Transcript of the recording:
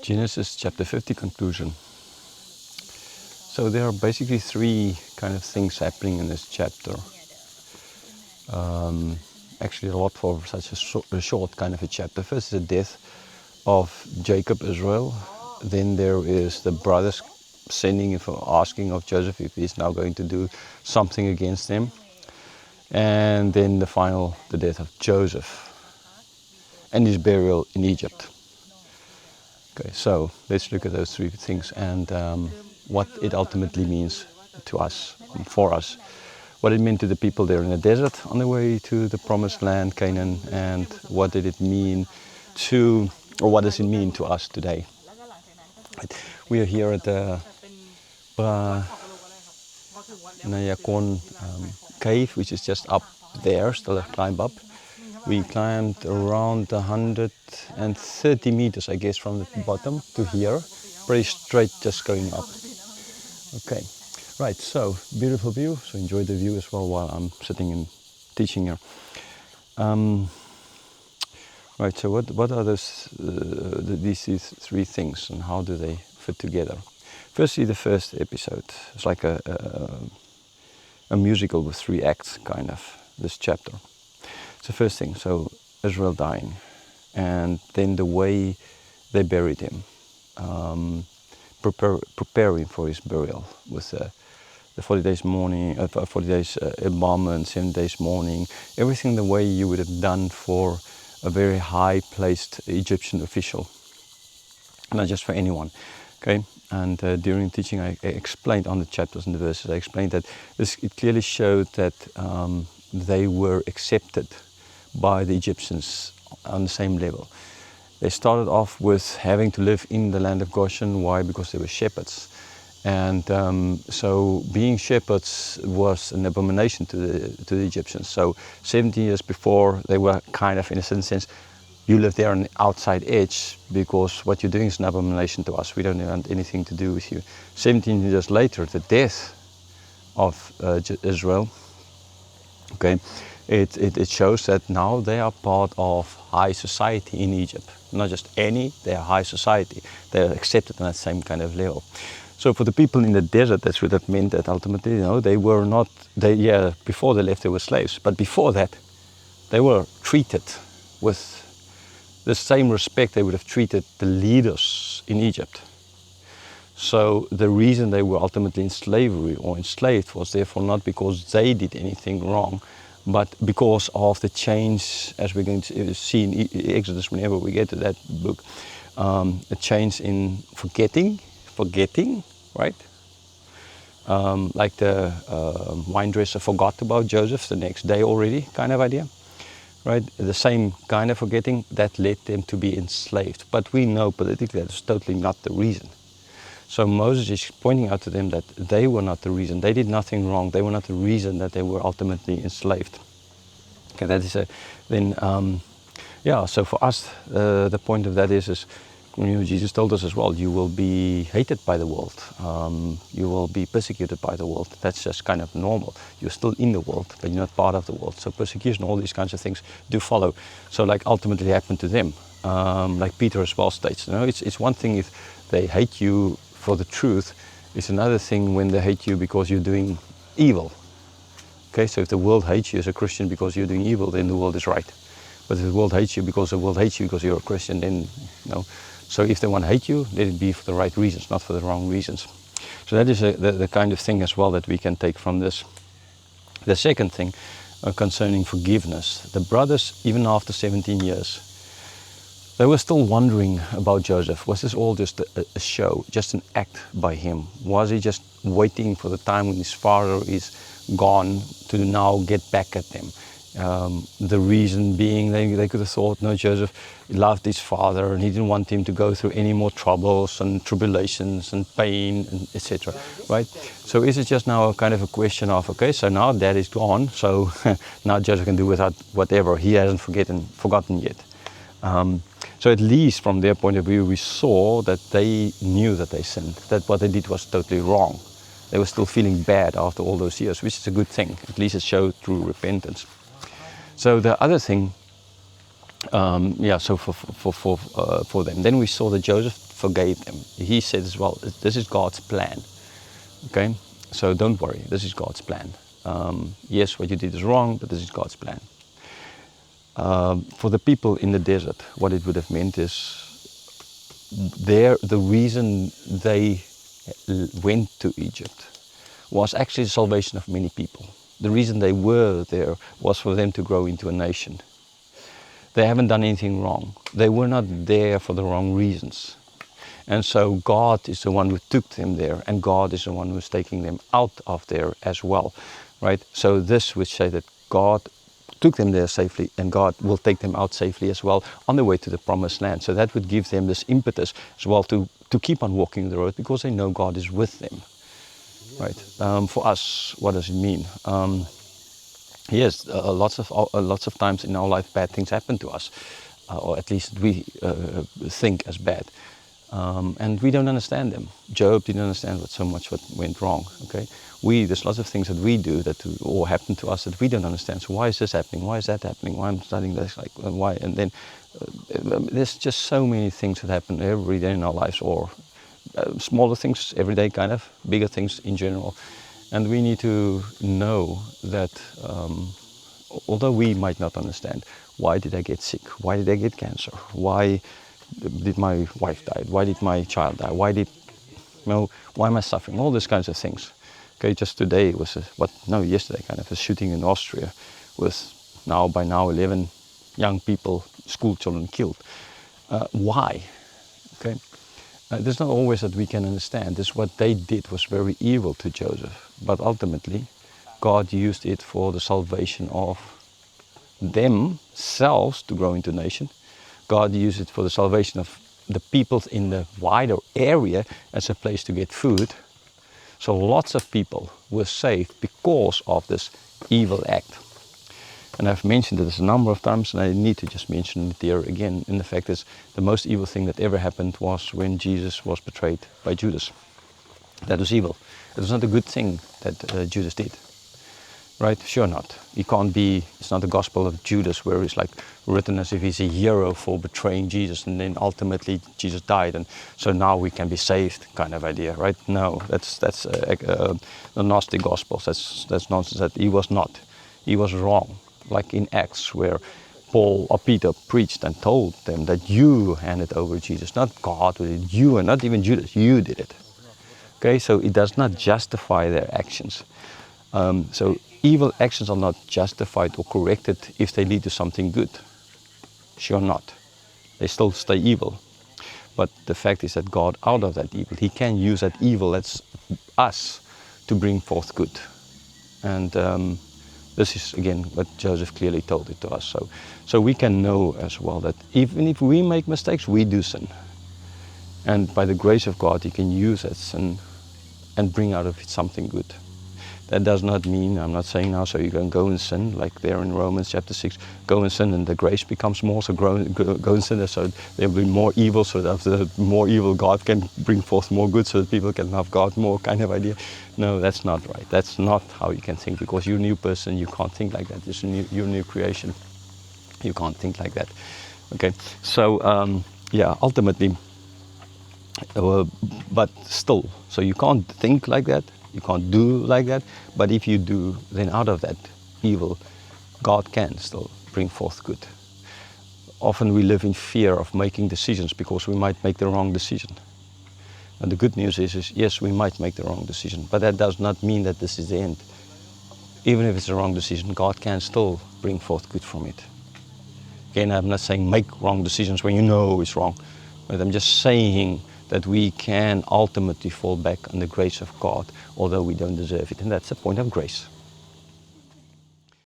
Genesis chapter 50 conclusion. So there are basically three kind of things happening in this chapter. Actually a lot for such a short kind of a chapter. First is the death of Jacob, Israel. Then there is the brothers sending for asking of Joseph if he's now going to do something against them. And then the death of Joseph and his burial in Egypt. Okay, so let's look at those three things and what it ultimately means to us, for us. What it meant to the people there in the desert on the way to the promised land, Canaan, and what did it mean to, or what does it mean to us today? We are here at the Nayakon cave, which is just up there, still a climb up. We climbed around 130 meters, I guess, from the bottom to here. Pretty straight, just going up. Okay, right, so beautiful view. So enjoy the view as well while I'm sitting and teaching here. Right, so what are these three things and how do they fit together? Firstly, the first episode. It's like a musical with three acts, kind of, this chapter. It's the first thing, so Israel dying, and then the way they buried him, preparing for his burial with the 40 days mourning, 40 days embalmment, 7 days mourning, everything the way you would have done for a very high-placed Egyptian official, not just for anyone. Okay, and during teaching I explained on the chapters and the verses, I explained that it clearly showed that they were accepted by the Egyptians on the same level. They started off with having to live in the land of Goshen. Why? Because they were shepherds. And so being shepherds was an abomination to the Egyptians. So 70 years before, they were kind of, in a certain sense, you live there on the outside edge because what you're doing is an abomination to us. We don't want anything to do with you. 17 years later, the death of Israel, okay, it shows that now they are part of high society in Egypt. Not just any, they are high society. They are accepted on that same kind of level. So for the people in the desert, that's what that meant, that ultimately, you know, they were not, before they left they were slaves, but before that, they were treated with the same respect they would have treated the leaders in Egypt. So the reason they were ultimately in slavery or enslaved was therefore not because they did anything wrong, but because of the change, as we're going to see in Exodus whenever we get to that book, a change in forgetting, right? Like the wine dresser forgot about Joseph the next day already, kind of idea, right? The same kind of forgetting that led them to be enslaved. But we know politically that's totally not the reason. So Moses is pointing out to them that they were not the reason. They did nothing wrong. They were not the reason that they were ultimately enslaved. Okay, that is so for us, the point of that is Jesus told us as well, you will be hated by the world. You will be persecuted by the world. That's just kind of normal. You're still in the world, but you're not part of the world. So persecution, all these kinds of things do follow. So like ultimately happened to them. Like Peter as well states, you know, it's one thing if they hate you for the truth. It's another thing when they hate you because you're doing evil. Okay, so if the world hates you as a Christian because you're doing evil, then the world is right. But if the world hates you because the world hates you because you're a Christian, then, you know. So if they want to hate you, let it be for the right reasons, not for the wrong reasons. So that is the kind of thing as well that we can take from this. The second thing concerning forgiveness. The brothers, even after 17 years, they were still wondering about Joseph. Was this all just a show, just an act by him? Was he just waiting for the time when his father is gone to now get back at them? The reason being they could have thought, no, Joseph loved his father and he didn't want him to go through any more troubles and tribulations and pain, and etc. Right? So is it just now a kind of a question of, okay, so now dad is gone, so now Joseph can do without whatever. He hasn't forgotten yet. So at least from their point of view, we saw that they knew that they sinned, that what they did was totally wrong. They were still feeling bad after all those years, which is a good thing. At least it showed true repentance. So the other thing, so for them. Then we saw that Joseph forgave them. He said as well, this is God's plan. Okay, so don't worry, this is God's plan. Yes, what you did is wrong, but this is God's plan. For the people in the desert, what it would have meant is the reason they went to Egypt was actually the salvation of many people. The reason they were there was for them to grow into a nation. They haven't done anything wrong. They were not there for the wrong reasons. And so God is the one who took them there, and God is the one who's taking them out of there as well, right? So this would say that God took them there safely, and God will take them out safely as well on the way to the promised land. So that would give them this impetus as well to keep on walking the road, because they know God is with them, right? For us, what does it mean? Yes, lots of times in our life bad things happen to us, or at least we think as bad. And we don't understand them. Job didn't understand what went wrong. Okay, there's lots of things that we do or happen to us that we don't understand. So why is this happening? Why is that happening? Why I'm studying this? Like why? And then there's just so many things that happen every day in our lives, or smaller things every day, kind of bigger things in general. And we need to know that although we might not understand, why did I get sick? Why did I get cancer? Why did my wife die? Why did my child die? Why am I suffering? All these kinds of things. Okay, just today was yesterday kind of a shooting in Austria with by now 11 young people, school children killed. Why? Okay, there's not always that we can understand. This what they did was very evil to Joseph, but ultimately God used it for the salvation of themselves to grow into a nation. God used it for the salvation of the peoples in the wider area as a place to get food. So lots of people were saved because of this evil act. And I've mentioned this a number of times, and I need to just mention it here again. And the fact is, the most evil thing that ever happened was when Jesus was betrayed by Judas. That was evil. It was not a good thing that Judas did. Right? Sure not. It's not the gospel of Judas where it's like written as if he's a hero for betraying Jesus and then ultimately Jesus died and so now we can be saved kind of idea, right? No, that's the Gnostic Gospels. That's nonsense. That he was not. He was wrong. Like in Acts where Paul or Peter preached and told them that you handed over Jesus, not God did it, you and not even Judas, you did it. Okay, so it does not justify their actions. So evil actions are not justified or corrected if they lead to something good. Sure not. They still stay evil. But the fact is that God, out of that evil, He can use that evil, that's us, to bring forth good. And this is, again, what Joseph clearly told it to us. So we can know as well that even if we make mistakes, we do sin. And by the grace of God, He can use that sin and bring out of it something good. That does not mean, I'm not saying now, so you can go and sin, like there in Romans chapter 6, go and sin and the grace becomes more, so go and sin, so there will be more evil, so that the more evil God can bring forth more good, so that people can love God more kind of idea. No, that's not right. That's not how you can think, because you're a new person, you can't think like that. You're a new creation. You can't think like that. Okay, so ultimately, but still, so you can't think like that. You can't do like that, but if you do, then out of that evil, God can still bring forth good. Often we live in fear of making decisions because we might make the wrong decision. And the good news is yes, we might make the wrong decision, but that does not mean that this is the end. Even if it's a wrong decision, God can still bring forth good from it. Again, I'm not saying make wrong decisions when you know it's wrong, but I'm just saying that we can ultimately fall back on the grace of God, although we don't deserve it. And that's the point of grace.